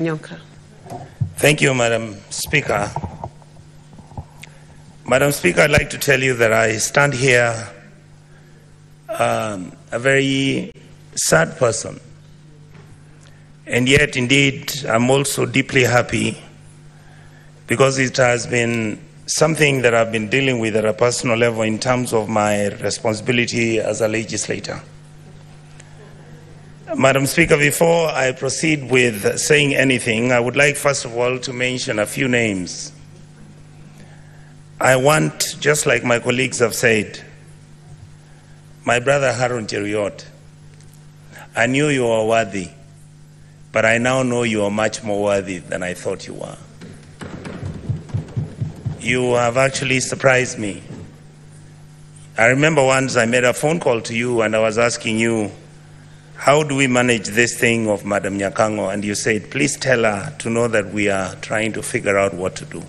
Sen.Onyonka. Thank you, Madam Speaker. Madam Speaker, I'd like to tell you that I stand here a very sad person. And yet, indeed, I'm also deeply happy because it has been something that I've been dealing with at a personal level in terms of my responsibility as a legislator. Madam Speaker, before I proceed with saying anything, I would like first of all to mention a few names. I want, just like my colleagues have said, my brother Harun Cheruiyot, I knew you were worthy, but I now know you are much more worthy than I thought you were. You have actually surprised me. I remember once I made a phone call to you and I was asking you, how do we manage this thing of Madam Nyakango? And you said, please tell her to know that we are trying to figure out what to do.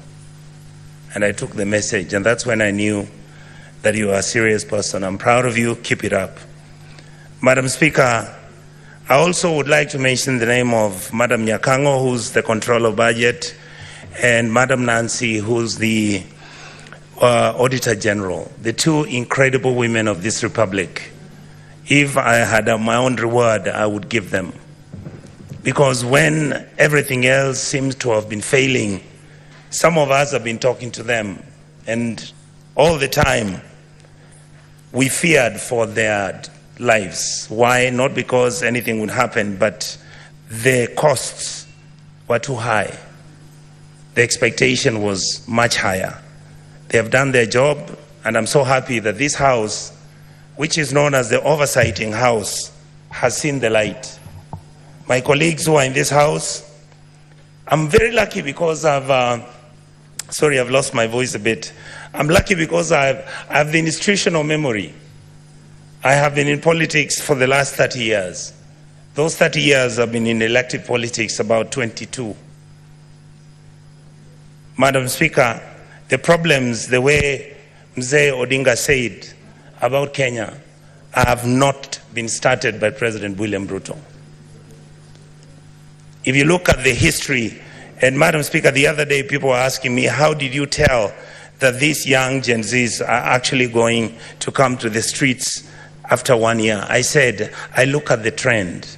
And I took the message, and that's when I knew that you are a serious person. I'm proud of you. Keep it up. Madam Speaker, I also would like to mention the name of Madam Nyakango, who's the Controller of Budget, and Madam Nancy, who's the Auditor General, the two incredible women of this republic. If I had my own reward, I would give them. Because when everything else seems to have been failing, some of us have been talking to them, and all the time we feared for their lives. Why? Not because anything would happen, but the costs were too high. The expectation was much higher. They have done their job, and I'm so happy that this House, which is known as the Oversighting House, has seen the light. My colleagues who are in this House, I'm very lucky because I've lost my voice a bit. I'm lucky because I have the institutional memory. I have been in politics for the last 30 years. Those 30 years I've been in elective politics, about 22. Madam Speaker, the problems, the way Mzee Odinga said about Kenya, have not been started by President William Ruto. If you look at the history, and Madam Speaker, the other day people were asking me, how did you tell that these young Gen Zs are actually going to come to the streets after 1 year? I said, I look at the trend.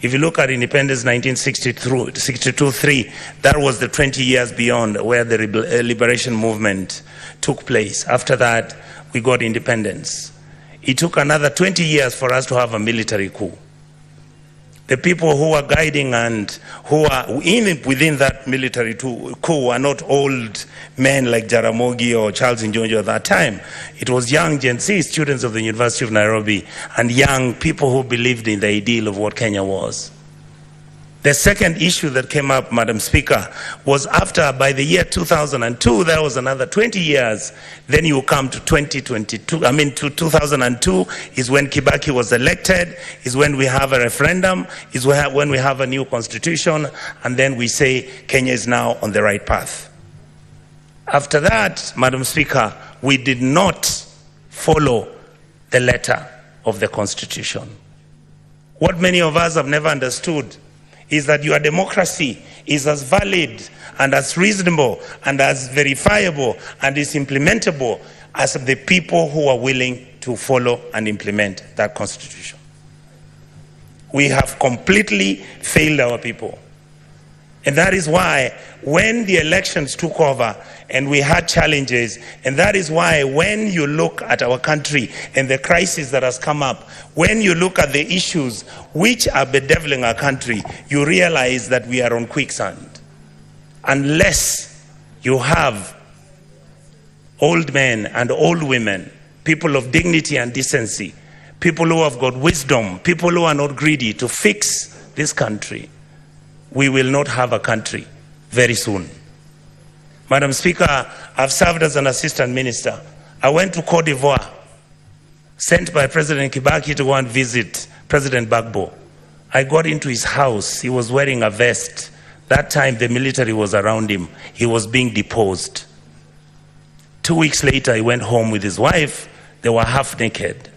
If you look at independence 1962-3, that was the 20 years beyond where the liberation movement took place. After that, we got independence. It took another 20 years for us to have a military coup. The people who are guiding and who are within that military coup are not old men like Jaramogi or Charles Njonjo at that time. It was young Gen Z students of the University of Nairobi and young people who believed in the ideal of what Kenya was. The second issue that came up, Madam Speaker, was after, by the year 2002, there was another 20 years. Then you come to 2022, to 2002 is when Kibaki was elected, is when we have a referendum, is when we have a new constitution, and then we say Kenya is now on the right path. After that, Madam Speaker, we did not follow the letter of the constitution. What many of us have never understood is that your democracy is as valid and as reasonable and as verifiable and is implementable as the people who are willing to follow and implement that constitution. We have completely failed our people. And that is why when the elections took over and we had challenges, and that is why when you look at our country and the crisis that has come up, when you look at the issues which are bedeviling our country, you realize that we are on quicksand. Unless you have old men and old women, people of dignity and decency, people who have got wisdom, people who are not greedy to fix this country, we will not have a country very soon. Madam Speaker, I've served as an assistant minister. I went to Cote d'Ivoire, sent by President Kibaki to go and visit President Gbagbo. I got into his house. He was wearing a vest. That time the military was around him. He was being deposed. 2 weeks later, he went home with his wife. They were half naked.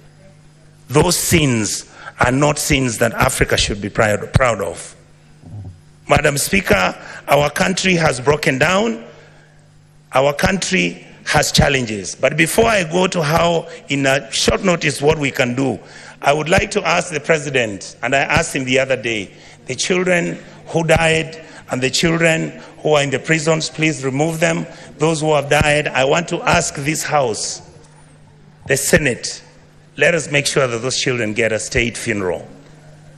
Those sins are not sins that Africa should be proud of. Madam Speaker, our country has broken down. Our country has challenges. But before I go to how, in a short notice, what we can do, I would like to ask the President, and I asked him the other day, the children who died and the children who are in the prisons, please remove them. Those who have died, I want to ask this House, the Senate, let us make sure that those children get a state funeral.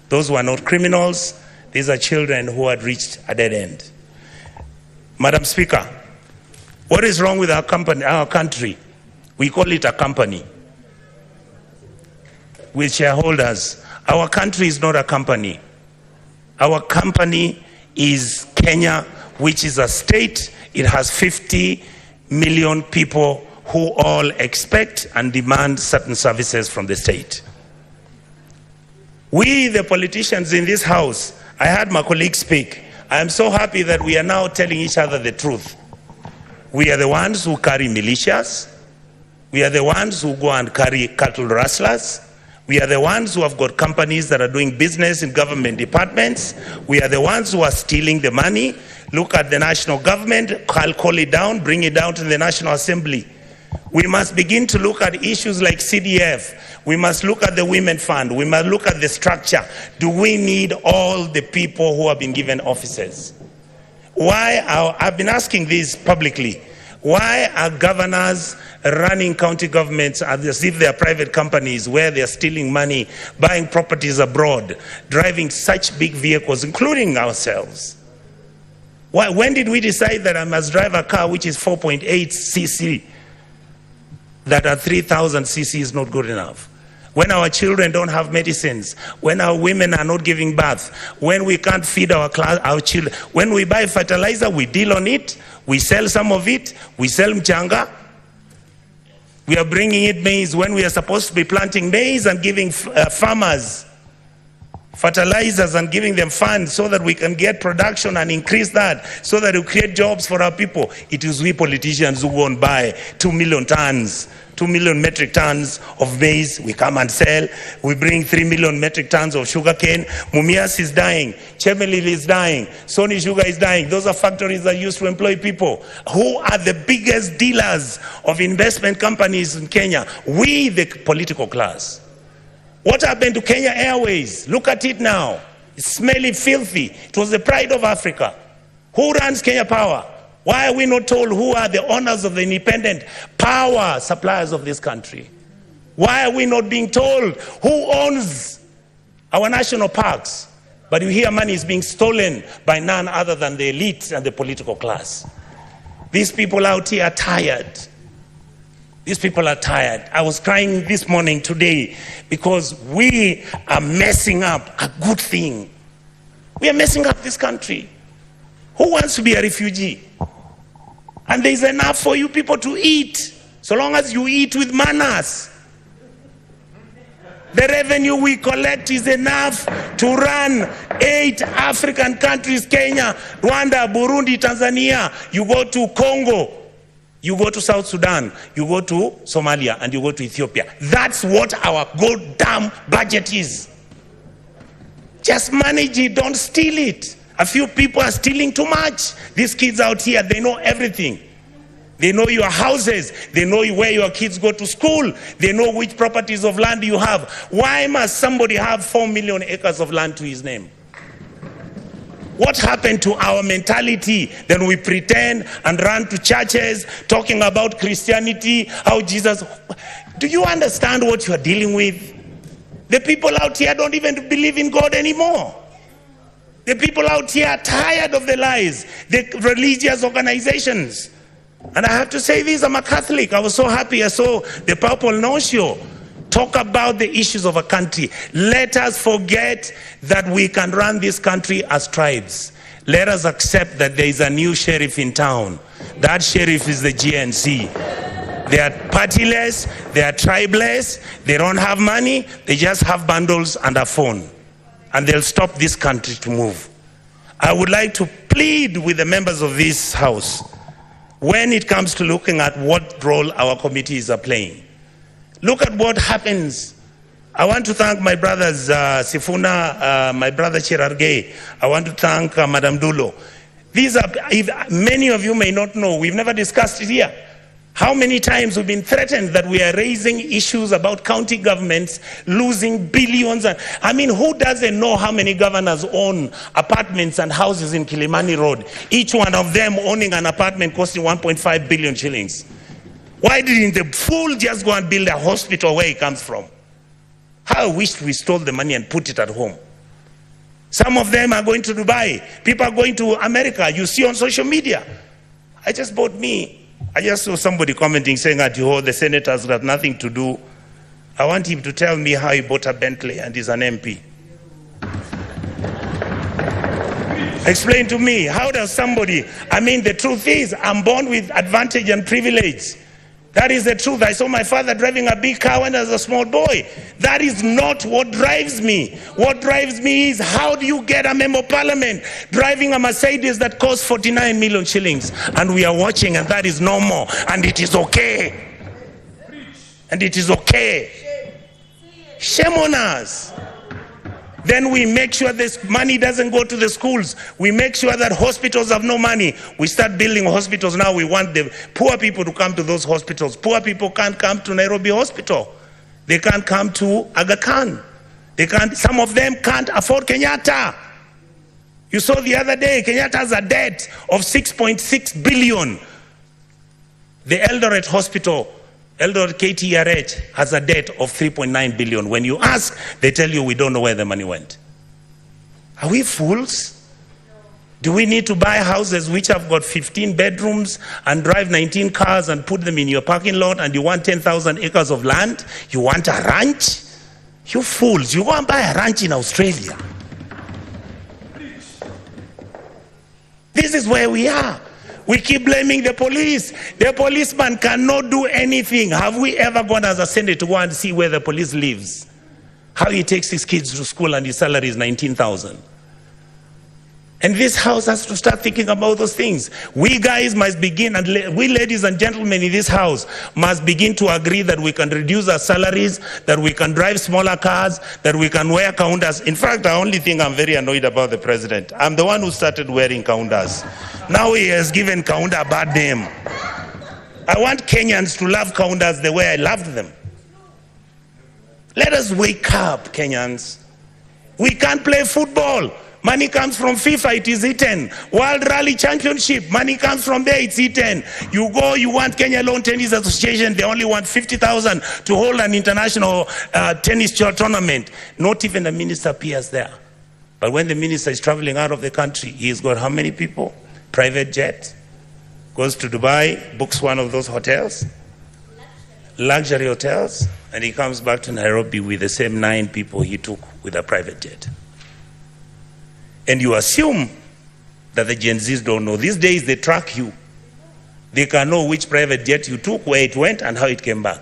Those who are not criminals, these are children who had reached a dead end. Madam Speaker, what is wrong with our country? We call it a company with shareholders. Our country is not a company. Our company is Kenya, which is a state. It has 50 million people who all expect and demand certain services from the state. We, the politicians in this House, I heard my colleague speak. I am so happy that we are now telling each other the truth. We are the ones who carry militias. We are the ones who go and carry cattle rustlers. We are the ones who have got companies that are doing business in government departments. We are the ones who are stealing the money. Look at the national government, I'll call it down, bring it down to the National Assembly. We must begin to look at issues like CDF. We must look at the Women Fund. We must look at the structure. Do we need all the people who have been given offices? I've been asking this publicly. Why are governors running county governments as if they are private companies where they are stealing money, buying properties abroad, driving such big vehicles, including ourselves? Why? When did we decide that I must drive a car which is 4.8 cc, that at 3,000 cc is not good enough? When our children don't have medicines, when our women are not giving birth, when we can't feed our children, when we buy fertilizer, we deal on it, we sell some of it, we sell mchanga, we are bringing in maize when we are supposed to be planting maize and giving farmers fertilizers and giving them funds so that we can get production and increase that, so that we create jobs for our people. It is we politicians who go and buy 2 million metric tons of maize. We come and sell. We bring 3 million metric tons of sugarcane. Mumias is dying. Chemelil is dying. Sony Sugar is dying. Those are factories that used to employ people. Who are the biggest dealers of investment companies in Kenya? We, the political class. What happened to Kenya Airways? Look at it now. It's smelly, filthy. It was the pride of Africa. Who runs Kenya Power? Why are we not told who are the owners of the independent power suppliers of this country? Why are we not being told who owns our national parks? But you hear money is being stolen by none other than the elite and the political class. These people out here are tired. These people are tired. I was crying this morning today because we are messing up a good thing. We are messing up this country. Who wants to be a refugee? And there is enough for you people to eat, so long as you eat with manners. The revenue we collect is enough to run 8 African countries: Kenya, Rwanda, Burundi, Tanzania. You go to Congo, you go to South Sudan, you go to Somalia, and you go to Ethiopia. That's what our goddamn budget is. Just manage it, don't steal it. A few people are stealing too much. These kids out here, they know everything. They know your houses. They know where your kids go to school. They know which properties of land you have. Why must somebody have 4 million acres of land to his name? What happened to our mentality? Then we pretend and run to churches talking about Christianity, how Jesus... Do you understand what you are dealing with? The people out here don't even believe in God anymore. The people out here are tired of the lies, the religious organizations. And I have to say this, I'm a Catholic. I was so happy I saw the Purple No-Show talk about the issues of a country. Let us forget that we can run this country as tribes. Let us accept that there is a new sheriff in town. That sheriff is the GNC. They are partyless, they are tribeless, they don't have money, they just have bundles and a phone. And they'll stop this country to move. I would like to plead with the members of this House, when it comes to looking at what role our committees are playing. Look at what happens I want to thank my brothers Sifuna, my brother Chirargei. I want to thank Madam Dulo. These are, many of you may not know, we've never discussed it here. How many times we've been threatened that we are raising issues about county governments losing billions. I mean, who doesn't know how many governors own apartments and houses in Kilimani Road? Each one of them owning an apartment costing 1.5 billion shillings. Why didn't the fool just go and build a hospital where he comes from? How I wish we stole the money and put it at home. Some of them are going to Dubai. People are going to America. You see on social media. I just saw somebody commenting saying that the senators got nothing to do. I want him to tell me how he bought a Bentley and is an MP. Explain to me, how does somebody, the truth is, I'm born with advantage and privilege. That is the truth. I saw my father driving a big car when I was a small boy. That is not what drives me. What drives me is, how do you get a member of parliament driving a Mercedes that costs 49 million shillings? And we are watching, and that is normal. And it is okay. And it is okay. Shame on us. Then we make sure this money doesn't go to the schools. We make sure that hospitals have no money. We start building hospitals now. We want the poor people to come to those hospitals. Poor people can't come to Nairobi Hospital. They can't come to Aga Khan. Some of them can't afford Kenyatta. You saw the other day, Kenyatta has a debt of 6.6 billion. The Eldoret Hospital, Eldoret KTRH, has a debt of 3.9 billion. When you ask, they tell you we don't know where the money went. Are we fools? Do we need to buy houses which have got 15 bedrooms and drive 19 cars and put them in your parking lot, and you want 10,000 acres of land? You want a ranch? You fools, you go and buy a ranch in Australia. This is where we are. We keep blaming the police. The policeman cannot do anything. Have we ever gone as a Senate to go and see where the police lives? How he takes his kids to school and his salary is 19,000. And this house has to start thinking about those things. We guys must begin, and we ladies and gentlemen in this house must begin to agree that we can reduce our salaries, that we can drive smaller cars, that we can wear kaundas. In fact, the only thing I'm very annoyed about the president, I'm the one who started wearing kaundas. Now he has given kaunda a bad name. I want Kenyans to love kaundas the way I loved them. Let us wake up, Kenyans. We can't play football. Money comes from FIFA, it is eaten. World Rally Championship, money comes from there, it's eaten. You go, you want Kenya Lawn Tennis Association, they only want 50,000 to hold an international tennis tournament. Not even the minister appears there. But when the minister is traveling out of the country, he's got how many people? Private jet, goes to Dubai, books one of those hotels, luxury hotels, and he comes back to Nairobi with the same 9 people he took with a private jet. And you assume that the Gen Zs don't know. These days they track you. They can know which private jet you took, where it went, and how it came back.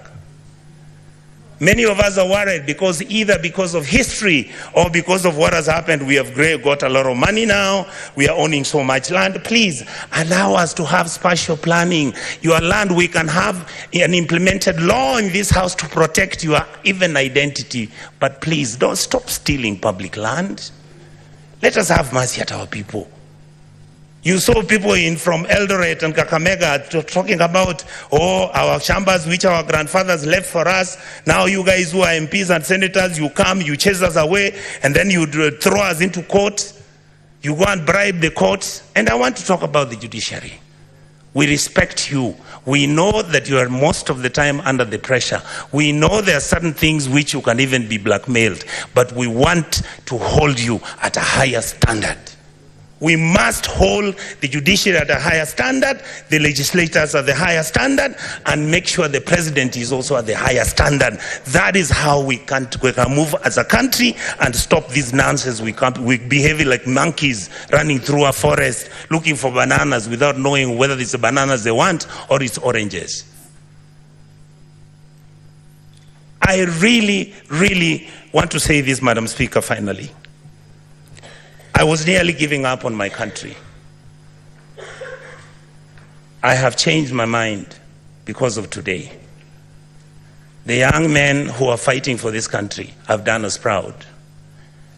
Many of us are worried because either because of history or because of what has happened, we have got a lot of money now, we are owning so much land. Please allow us to have spatial planning. Your land, we can have an implemented law in this house to protect your even identity. But please don't stop stealing public land. Let us have mercy at our people. You saw people from Eldoret and Kakamega talking about, our chambers which our grandfathers left for us. Now you guys who are MPs and senators, you come, you chase us away, and then you throw us into court. You go and bribe the court. And I want to talk about the judiciary. We respect you. We know that you are most of the time under the pressure. We know there are certain things which you can even be blackmailed, but we want to hold you at a higher standard. We must hold the judiciary at a higher standard, the legislators at the higher standard, and make sure the president is also at the higher standard. That is how we can move as a country and stop this nonsense. We behave like monkeys running through a forest looking for bananas without knowing whether it's the bananas they want or it's oranges. I really, really want to say this, Madam Speaker, finally. I was nearly giving up on my country. I have changed my mind because of today. The young men who are fighting for this country have done us proud.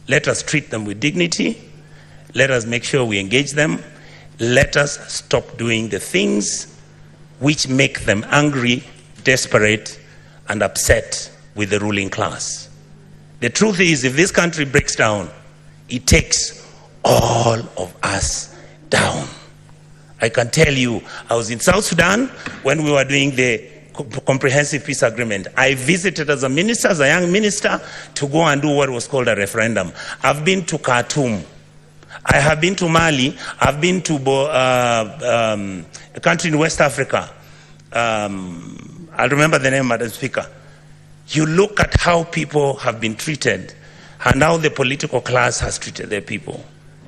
Let us treat them with dignity. Let us make sure we engage them. Let us stop doing the things which make them angry, desperate, and upset with the ruling class. The truth is, if this country breaks down, it takes all of us down. I can tell you, I was in South Sudan when we were doing the comprehensive peace agreement. I visited as a minister, as a young minister, to go and do what was called a referendum. I've been to Khartoum. I have been to Mali. I've been to a country in West Africa. I'll remember the name, Madam Speaker. You look at how people have been treated and how the political class has treated their people.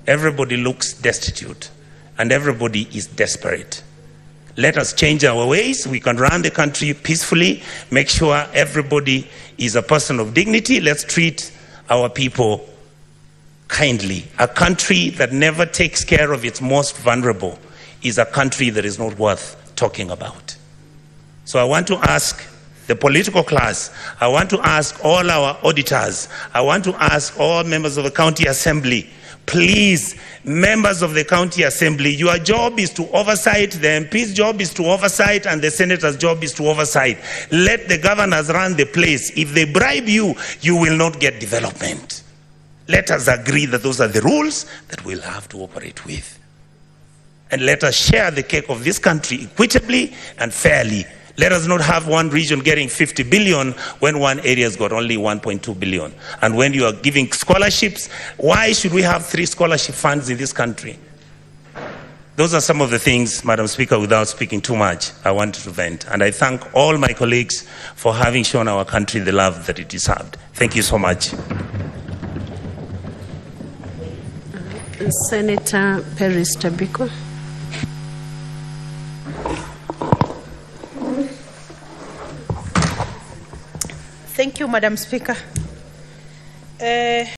Everybody looks destitute and everybody is desperate. Let us change our ways. We can run the country peacefully, make sure everybody is a person of dignity. Let's treat our people kindly. A country that never takes care of its most vulnerable is a country that is not worth talking about. So I want to ask the political class, I want to ask all our auditors, I want to ask all members of the county assembly, please, members of the county assembly, your job is to oversight, the MP's job is to oversight, and the senator's job is to oversight. Let the governors run the place. If they bribe you, you will not get development. Let us agree that those are the rules that we'll have to operate with. And let us share the cake of this country equitably and fairly. Let us not have one region getting 50 billion when one area's got only 1.2 billion. And when you are giving scholarships, why should we have 3 scholarship funds in this country? Those are some of the things, Madam Speaker, without speaking too much, I wanted to vent. And I thank all my colleagues for having shown our country the love that it deserved. Thank you so much. Senator Peris Tabiko. Thank you, Madam Speaker.